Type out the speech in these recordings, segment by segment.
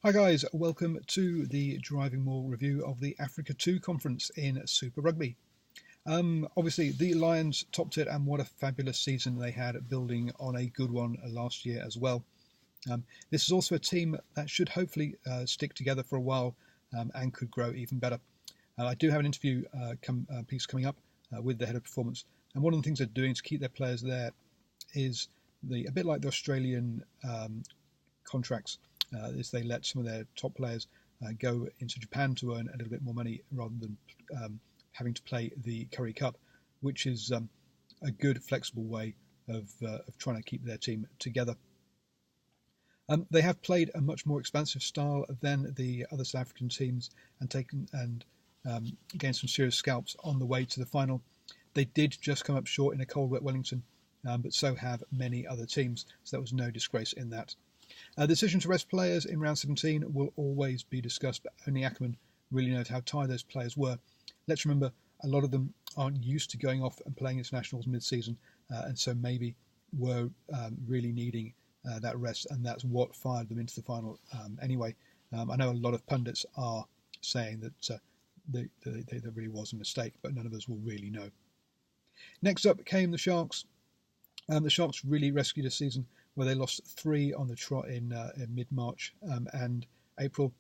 Hi guys, welcome to the DrivingMaul review of the Africa 2 conference in Super Rugby. Obviously, the Lions topped it, and what a fabulous season they had, building on a good one last year as well. This is also a team that should hopefully stick together for a while and could grow even better. I do have an interview piece coming up with the head of performance, and one of the things they're doing to keep their players there is a bit like the Australian contracts. Is they let some of their top players go into Japan to earn a little bit more money rather than having to play the Currie Cup, which is a good, flexible way of trying to keep their team together. They have played a much more expansive style than the other South African teams and gained some serious scalps on the way to the final. They did just come up short in a cold, wet Wellington, but so have many other teams, so there was no disgrace in that. The decision to rest players in round 17 will always be discussed, but only Ackerman really knows how tired those players were. Let's remember, a lot of them aren't used to going off and playing internationals mid-season, and so maybe were really needing that rest, and that's what fired them into the final anyway. I know a lot of pundits are saying that there really was a mistake, but none of us will really know. Next up came the Sharks. The Sharks really rescued a season where they lost 3 on the trot in mid-March and April.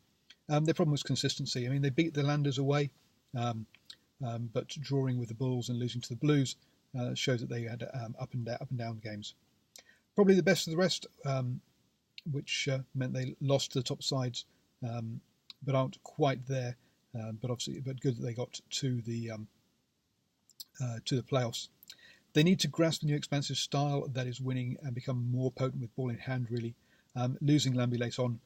Their problem was consistency. I mean, they beat the Landers away, but drawing with the Bulls and losing to the Blues shows that they had up and down games. Probably the best of the rest, which meant they lost to the top sides, but aren't quite there. But good that they got to the playoffs. They need to grasp the new expansive style that is winning and become more potent with ball in hand, really. Losing Lambie late on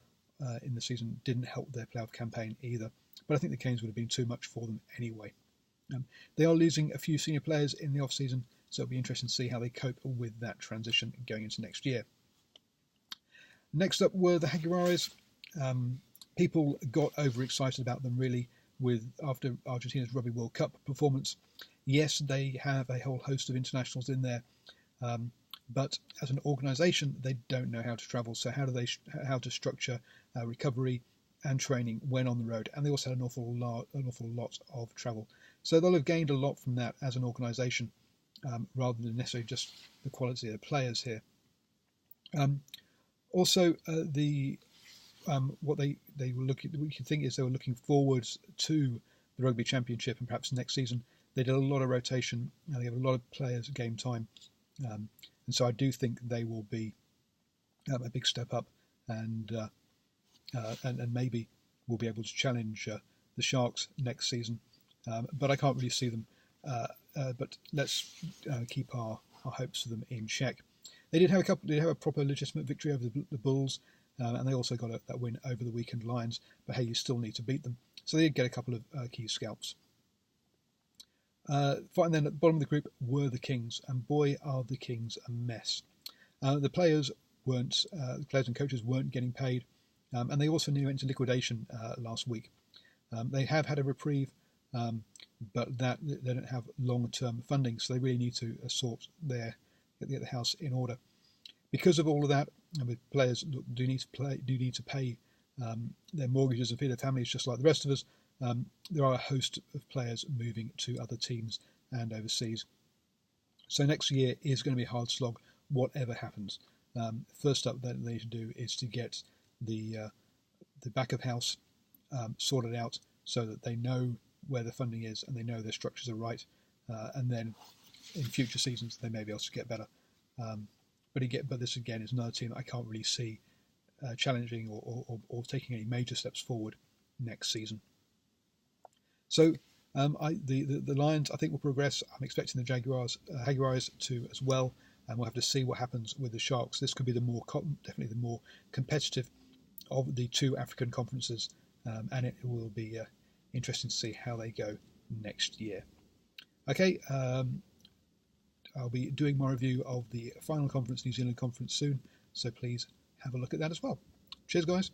in the season didn't help their playoff campaign either, but I think the Canes would have been too much for them anyway. They are losing a few senior players in the off-season, so it'll be interesting to see how they cope with that transition going into next year. Next up were the Jaguares. People got overexcited about them, really, after Argentina's Rugby World Cup performance. Yes, they have a whole host of internationals in there, but as an organisation, they don't know how to travel. So how to structure recovery and training when on the road? And they also had an awful lot of travel. So they'll have gained a lot from that as an organisation, rather than necessarily just the quality of the players here. Also, what they were looking, we can think is they were looking forwards to the Rugby Championship and perhaps next season. They did a lot of rotation. They have a lot of players game time, and so I do think they will be a big step up, and maybe will be able to challenge the Sharks next season. But I can't really see them. But let's keep our hopes for them in check. They did have a proper legitimate victory over the Bulls, and they also got that win over the weakened Lions. But hey, you still need to beat them. So they did get a couple of key scalps. And then at the bottom of the group were the Kings, and boy, are the Kings a mess. The players and coaches weren't getting paid, and they also went into liquidation last week. They have had a reprieve, but they don't have long-term funding, so they really need to get the house in order. Because of all of that, and with players do need to pay their mortgages and feed their families just like the rest of us. There are a host of players moving to other teams and overseas. So next year is going to be a hard slog, whatever happens. First up that they need to do is to get the back of house sorted out so that they know where the funding is and they know their structures are right. And then in future seasons, they may be able to get better. But this again is another team I can't really see challenging or taking any major steps forward next season. So the Lions, I think, will progress. I'm expecting the Jaguares to as well, and we'll have to see what happens with the Sharks. This could be definitely the more competitive of the 2 African conferences, and it will be interesting to see how they go next year. Okay, I'll be doing my review of the final conference, New Zealand conference, soon, so please have a look at that as well. Cheers, guys.